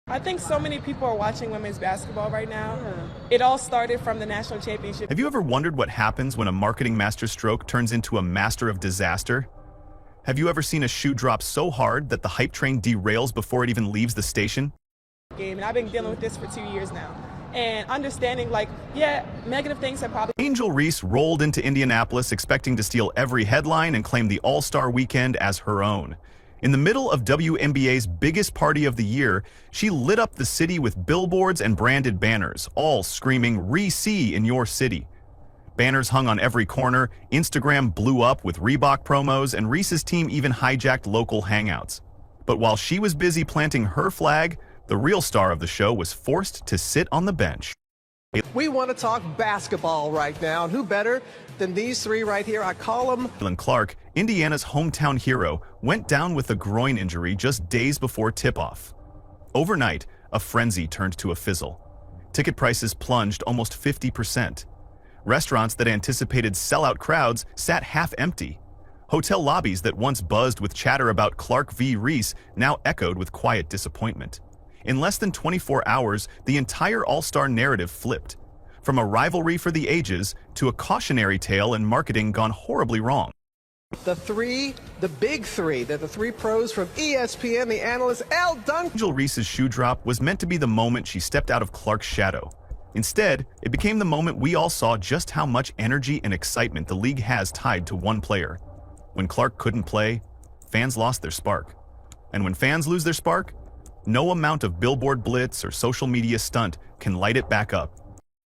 I think so many people are watching women's basketball right now. It all started from the national championship. Have you ever wondered what happens when a marketing masterstroke turns into a master of disaster? Have you ever seen a shoe drop so hard that the hype train derails before it even leaves the station? And I've been dealing with this for 2 years now. And understanding, negative things have probably... Angel Reese rolled into Indianapolis expecting to steal every headline and claim the All-Star Weekend as her own. In the middle of WNBA's biggest party of the year, she lit up the city with billboards and branded banners, all screaming, "Reese in your city." Banners hung on every corner, Instagram blew up with Reebok promos, and Reese's team even hijacked local hangouts. But while she was busy planting her flag, the real star of the show was forced to sit on the bench. We want to talk basketball right now, and who better than these three right here? I call them... Caitlin Clark, Indiana's hometown hero, went down with a groin injury just days before tip-off. Overnight, a frenzy turned to a fizzle. Ticket prices plunged almost 50%. Restaurants that anticipated sellout crowds sat half-empty. Hotel lobbies that once buzzed with chatter about Clark v. Reese now echoed with quiet disappointment. In less than 24 hours, the entire All-Star narrative flipped. From a rivalry for the ages to a cautionary tale and marketing gone horribly wrong. The big three, they're the three pros from ESPN, the analyst Al Duncan. Angel Reese's shoe drop was meant to be the moment she stepped out of Clark's shadow. Instead, it became the moment we all saw just how much energy and excitement the league has tied to one player. When Clark couldn't play, fans lost their spark. And when fans lose their spark, no amount of billboard blitz or social media stunt can light it back up.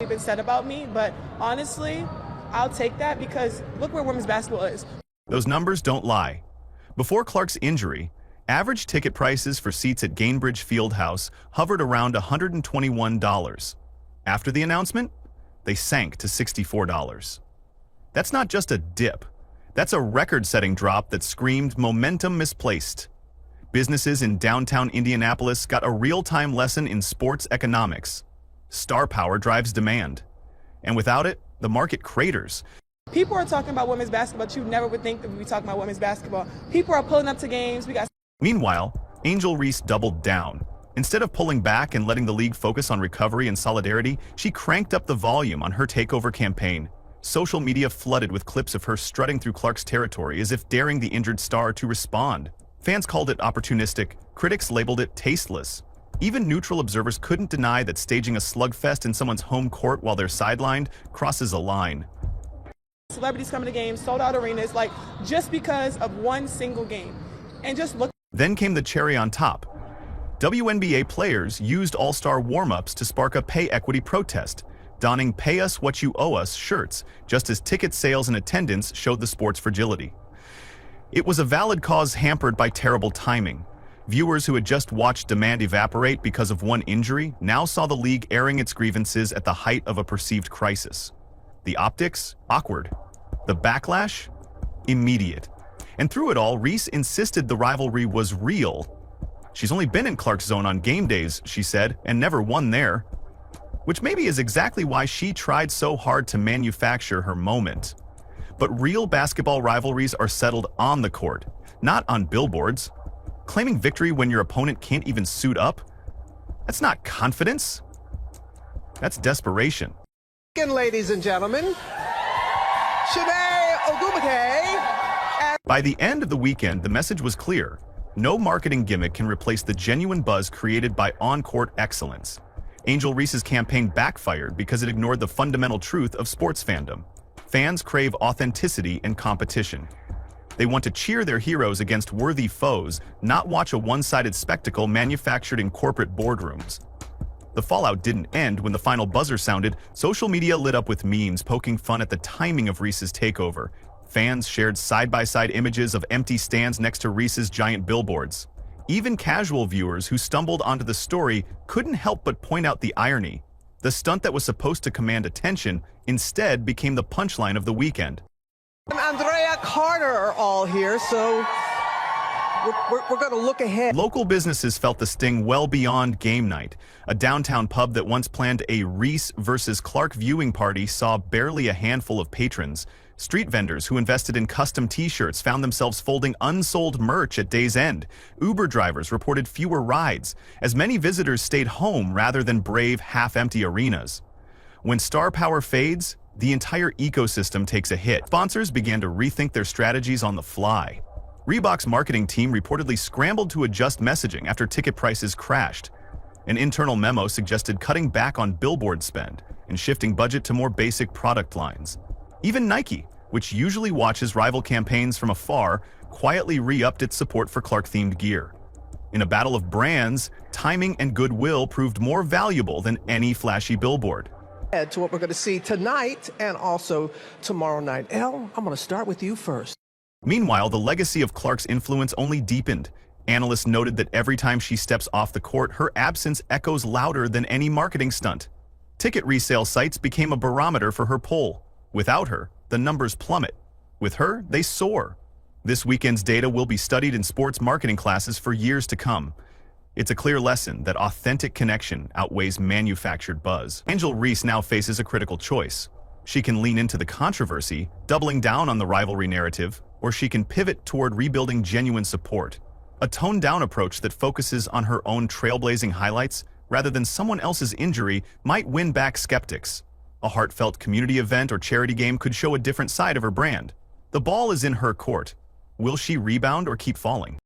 Been said about me, but honestly, I'll take that because look where women's basketball is. Those numbers don't lie. Before Clark's injury, average ticket prices for seats at Gainbridge Fieldhouse hovered around $121. After the announcement, they sank to $64. That's not just a dip. That's a record-setting drop that screamed momentum misplaced. Businesses in downtown Indianapolis got a real-time lesson in sports economics. Star power drives demand. And without it, the market craters. People are talking about women's basketball, but you never would think that we'd be talking about women's basketball. People are pulling up to games. Meanwhile, Angel Reese doubled down. Instead of pulling back and letting the league focus on recovery and solidarity, she cranked up the volume on her takeover campaign. Social media flooded with clips of her strutting through Clark's territory as if daring the injured star to respond. Fans called it opportunistic, critics labeled it tasteless. Even neutral observers couldn't deny that staging a slugfest in someone's home court while they're sidelined crosses a line. Celebrities coming to games, sold out arenas, just because of one single game. And just look. Then came the cherry on top. WNBA players used All-Star warm-ups to spark a pay equity protest, donning "Pay Us What You Owe Us" shirts, just as ticket sales and attendance showed the sport's fragility. It was a valid cause hampered by terrible timing. Viewers who had just watched demand evaporate because of one injury now saw the league airing its grievances at the height of a perceived crisis. The optics? Awkward. The backlash? Immediate. And through it all, Reese insisted the rivalry was real. She's only been in Clark's zone on game days, she said, and never won there. Which maybe is exactly why she tried so hard to manufacture her moment. But real basketball rivalries are settled on the court, not on billboards. Claiming victory when your opponent can't even suit up? That's not confidence. That's desperation. Ladies and gentlemen, Shanae Ogumake. By the end of the weekend, the message was clear. No marketing gimmick can replace the genuine buzz created by on-court excellence. Angel Reese's campaign backfired because it ignored the fundamental truth of sports fandom. Fans crave authenticity and competition. They want to cheer their heroes against worthy foes, not watch a one-sided spectacle manufactured in corporate boardrooms. The fallout didn't end when the final buzzer sounded. Social media lit up with memes poking fun at the timing of Reese's takeover. Fans shared side-by-side images of empty stands next to Reese's giant billboards. Even casual viewers who stumbled onto the story couldn't help but point out the irony. The stunt that was supposed to command attention instead became the punchline of the weekend. And Andrea Carter are all here, so we're going to look ahead. Local businesses felt the sting well beyond game night. A downtown pub that once planned a Reese versus Clark viewing party saw barely a handful of patrons. Street vendors who invested in custom t-shirts found themselves folding unsold merch at day's end. Uber drivers reported fewer rides, as many visitors stayed home rather than brave half-empty arenas. When star power fades, the entire ecosystem takes a hit. Sponsors began to rethink their strategies on the fly. Reebok's marketing team reportedly scrambled to adjust messaging after ticket prices crashed. An internal memo suggested cutting back on billboard spend and shifting budget to more basic product lines. Even Nike, which usually watches rival campaigns from afar, quietly re-upped its support for Clark-themed gear. In a battle of brands, timing and goodwill proved more valuable than any flashy billboard. To what we're going to see tonight and also tomorrow night. Elle, I'm going to start with you first. Meanwhile, the legacy of Clark's influence only deepened. Analysts noted that every time she steps off the court, her absence echoes louder than any marketing stunt. Ticket resale sites became a barometer for her pull. Without her, the numbers plummet. With her, they soar. This weekend's data will be studied in sports marketing classes for years to come. It's a clear lesson that authentic connection outweighs manufactured buzz. Reese now faces a critical choice. She can lean into the controversy, doubling down on the rivalry narrative, or she can pivot toward rebuilding genuine support. A toned-down approach that focuses on her own trailblazing highlights rather than someone else's injury might win back skeptics. A heartfelt community event or charity game could show a different side of her brand. The ball is in her court. Will she rebound or keep falling?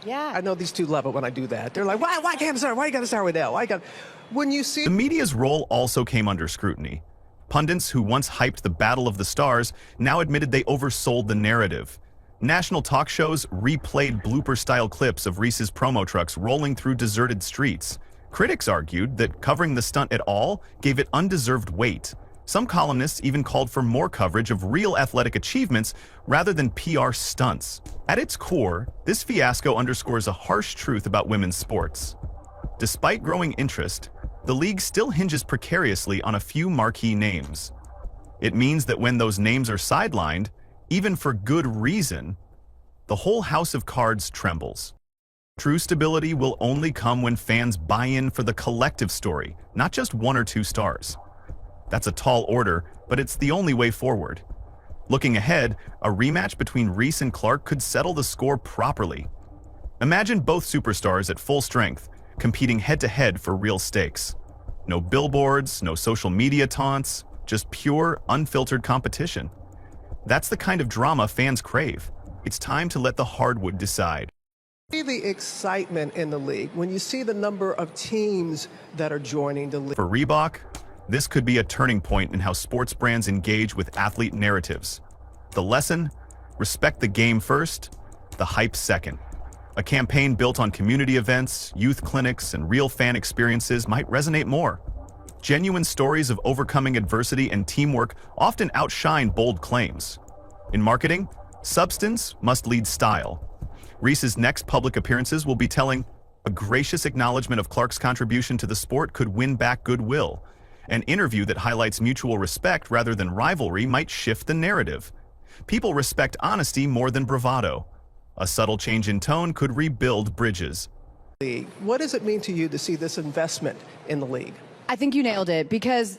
Yeah. I know these two love it when I do that. They're like, why can't I start? Why you got to start with Elle? When you see... The media's role also came under scrutiny. Pundits who once hyped the Battle of the Stars now admitted they oversold the narrative. National talk shows replayed blooper-style clips of Reese's promo trucks rolling through deserted streets. Critics argued that covering the stunt at all gave it undeserved weight. Some columnists even called for more coverage of real athletic achievements rather than PR stunts. At its core, this fiasco underscores a harsh truth about women's sports. Despite growing interest, the league still hinges precariously on a few marquee names. It means that when those names are sidelined, even for good reason, the whole house of cards trembles. True stability will only come when fans buy in for the collective story, not just one or two stars. That's a tall order, but it's the only way forward. Looking ahead, a rematch between Reese and Clark could settle the score properly. Imagine both superstars at full strength, competing head-to-head for real stakes. No billboards, no social media taunts, just pure, unfiltered competition. That's the kind of drama fans crave. It's time to let the hardwood decide. See the excitement in the league when you see the number of teams that are joining the league. For Reebok, this could be a turning point in how sports brands engage with athlete narratives. The lesson? Respect the game first, the hype second. A campaign built on community events, youth clinics, and real fan experiences might resonate more. Genuine stories of overcoming adversity and teamwork often outshine bold claims. In marketing, substance must lead style. Reese's next public appearances will be telling. A gracious acknowledgement of Clark's contribution to the sport could win back goodwill. An interview that highlights mutual respect rather than rivalry might shift the narrative. People respect honesty more than bravado. A subtle change in tone could rebuild bridges. What does it mean to you to see this investment in the league? I think you nailed it because,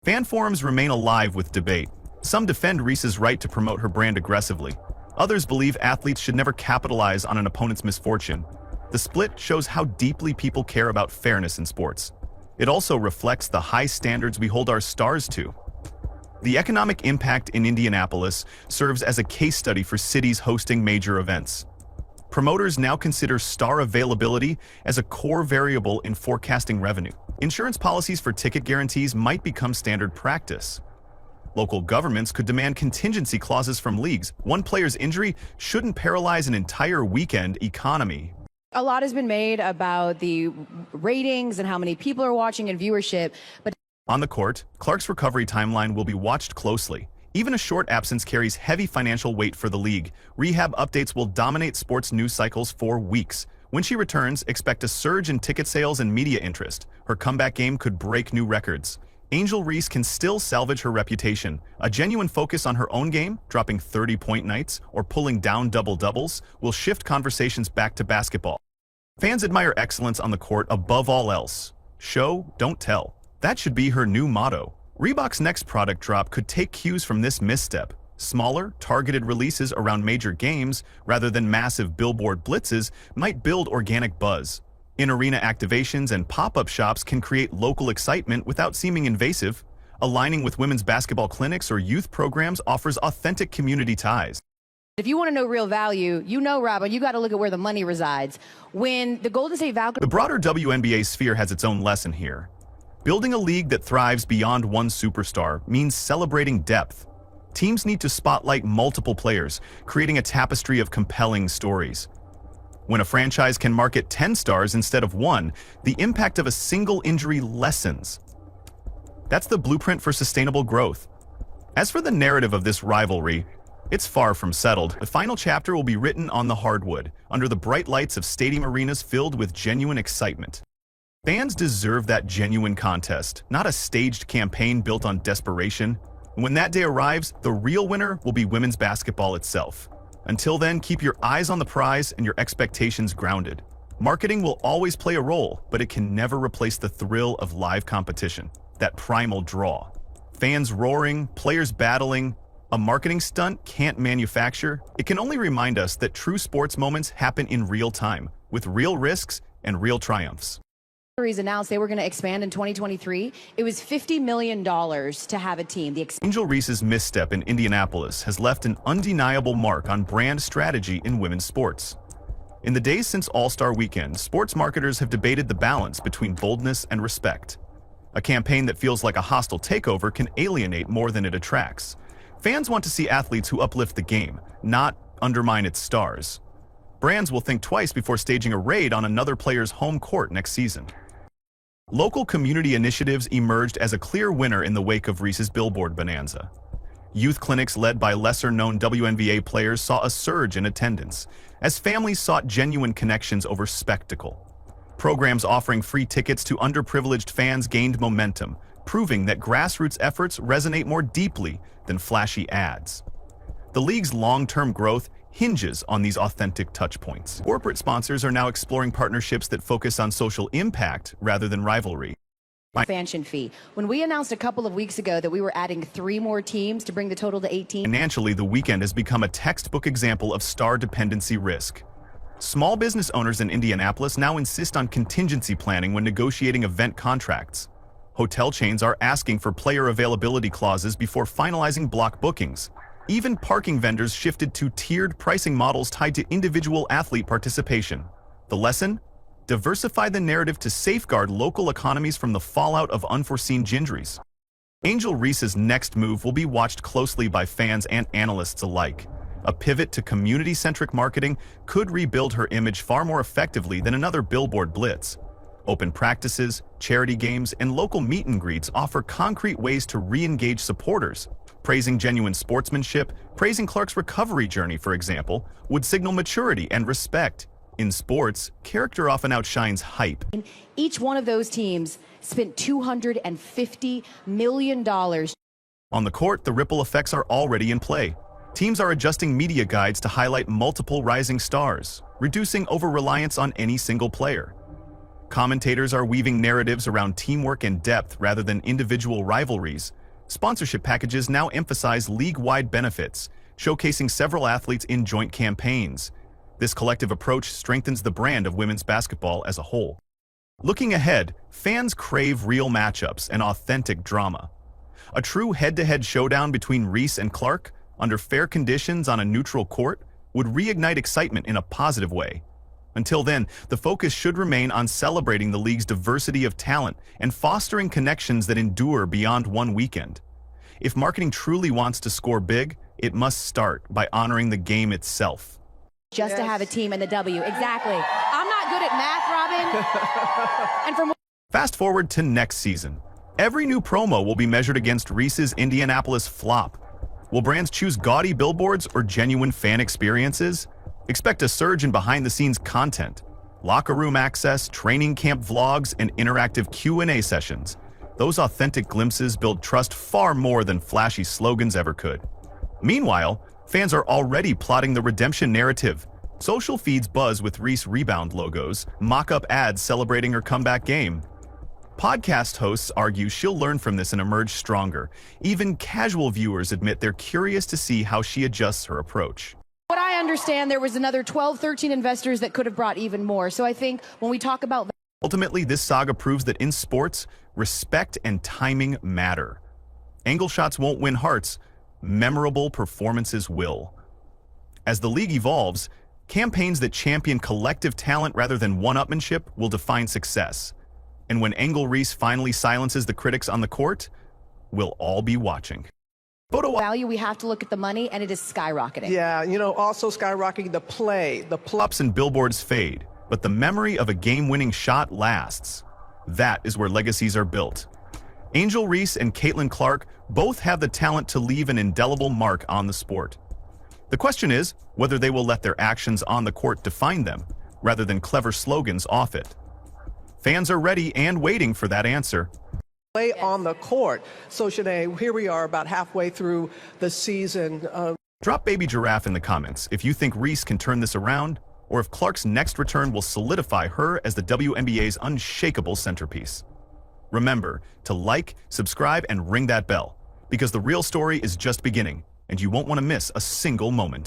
Fan forums remain alive with debate. Some defend Reese's right to promote her brand aggressively. Others believe athletes should never capitalize on an opponent's misfortune. The split shows how deeply people care about fairness in sports. It also reflects the high standards we hold our stars to. The economic impact in Indianapolis serves as a case study for cities hosting major events. Promoters now consider star availability as a core variable in forecasting revenue. Insurance policies for ticket guarantees might become standard practice. Local governments could demand contingency clauses from leagues. One player's injury shouldn't paralyze an entire weekend economy. a lot has been made about the ratings and how many people are watching and viewership, but on the court, Clark's recovery timeline will be watched closely. Even a short absence carries heavy financial weight for the league. Rehab updates will dominate sports news cycles for weeks. When she returns, expect a surge in ticket sales and media interest. Her comeback game could break new records. Angel Reese can still salvage her reputation. A genuine focus on her own game, dropping 30-point nights or pulling down double-doubles, will shift conversations back to basketball. Fans admire excellence on the court above all else. Show, don't tell. That should be her new motto. Reebok's next product drop could take cues from this misstep. Smaller, targeted releases around major games, rather than massive billboard blitzes, might build organic buzz. In-arena activations and pop-up shops can create local excitement without seeming invasive. Aligning with women's basketball clinics or youth programs offers authentic community ties. If you want to know real value, you know, Robin, you got to look at where the money resides. When the Golden State Valkyries... The broader WNBA sphere has its own lesson here. Building a league that thrives beyond one superstar means celebrating depth. Teams need to spotlight multiple players, creating a tapestry of compelling stories. When a franchise can market 10 stars instead of one, the impact of a single injury lessens. That's the blueprint for sustainable growth. As for the narrative of this rivalry, it's far from settled. The final chapter will be written on the hardwood, under the bright lights of stadium arenas filled with genuine excitement. Fans deserve that genuine contest, not a staged campaign built on desperation. When that day arrives, the real winner will be women's basketball itself. Until then, keep your eyes on the prize and your expectations grounded. Marketing will always play a role, but it can never replace the thrill of live competition, that primal draw. Fans roaring, players battling. A marketing stunt can't manufacture. It can only remind us that true sports moments happen in real time, with real risks and real triumphs. Announced they were going to expand in 2023. It was $50 million to have a team. Angel Reese's misstep in Indianapolis has left an undeniable mark on brand strategy in women's sports. In the days since All-Star Weekend, sports marketers have debated the balance between boldness and respect. A campaign that feels like a hostile takeover can alienate more than it attracts. Fans want to see athletes who uplift the game, not undermine its stars. Brands will think twice before staging a raid on another player's home court next season. Local community initiatives emerged as a clear winner in the wake of Reese's billboard bonanza. Youth clinics led by lesser-known WNBA players saw a surge in attendance, as families sought genuine connections over spectacle. Programs offering free tickets to underprivileged fans gained momentum, proving that grassroots efforts resonate more deeply than flashy ads. The league's long-term growth hinges on these authentic touchpoints. Corporate sponsors are now exploring partnerships that focus on social impact rather than rivalry. Expansion fee. When we announced a couple of weeks ago that we were adding 3 more teams to bring the total to 18. Financially, the weekend has become a textbook example of star dependency risk. Small business owners in Indianapolis now insist on contingency planning when negotiating event contracts. Hotel chains are asking for player availability clauses before finalizing block bookings. Even parking vendors shifted to tiered pricing models tied to individual athlete participation. The lesson? Diversify the narrative to safeguard local economies from the fallout of unforeseen injuries. Angel Reese's next move will be watched closely by fans and analysts alike. A pivot to community-centric marketing could rebuild her image far more effectively than another billboard blitz. Open practices, charity games, and local meet and greets offer concrete ways to re-engage supporters. Praising genuine sportsmanship, praising Clark's recovery journey, for example, would signal maturity and respect. In sports, character often outshines hype. Each one of those teams spent $250 million. On the court, the ripple effects are already in play. Teams are adjusting media guides to highlight multiple rising stars, reducing over-reliance on any single player. Commentators are weaving narratives around teamwork and depth rather than individual rivalries. Sponsorship packages now emphasize league-wide benefits, showcasing several athletes in joint campaigns. This collective approach strengthens the brand of women's basketball as a whole. Looking ahead, fans crave real matchups and authentic drama. A true head-to-head showdown between Reese and Clark, under fair conditions on a neutral court, would reignite excitement in a positive way. Until then, the focus should remain on celebrating the league's diversity of talent and fostering connections that endure beyond one weekend. If marketing truly wants to score big, it must start by honoring the game itself. Just to have a team in the W. Exactly. I'm not good at math, Robin. And from Fast forward to next season. Every new promo will be measured against Reese's Indianapolis flop. Will brands choose gaudy billboards or genuine fan experiences? Expect a surge in behind-the-scenes content, locker room access, training camp vlogs, and interactive Q&A sessions. Those authentic glimpses build trust far more than flashy slogans ever could. Meanwhile, fans are already plotting the redemption narrative. Social feeds buzz with Reese rebound logos, mock-up ads celebrating her comeback game. Podcast hosts argue she'll learn from this and emerge stronger. Even casual viewers admit they're curious to see how she adjusts her approach. What I understand, there was another 12, 13 investors that could have brought even more. So I think when we talk about... Ultimately, this saga proves that in sports, respect and timing matter. Angle shots won't win hearts. Memorable performances will. As the league evolves, campaigns that champion collective talent rather than one-upmanship will define success. And when Angle Reese finally silences the critics on the court, we'll all be watching. Photo value, we have to look at the money, and it is skyrocketing. Yeah, you know, also skyrocketing the play. Ups and billboards fade, but the memory of a game-winning shot lasts. That is where legacies are built. Angel Reese and Caitlin Clark both have the talent to leave an indelible mark on the sport. The question is whether they will let their actions on the court define them, rather than clever slogans off it. Fans are ready and waiting for that answer. Play on the court. So, Shanae, here we are about halfway through the season. Drop Baby Giraffe in the comments if you think Reese can turn this around, or if Clark's next return will solidify her as the WNBA's unshakable centerpiece. Remember to like, subscribe, and ring that bell, because the real story is just beginning, and you won't want to miss a single moment.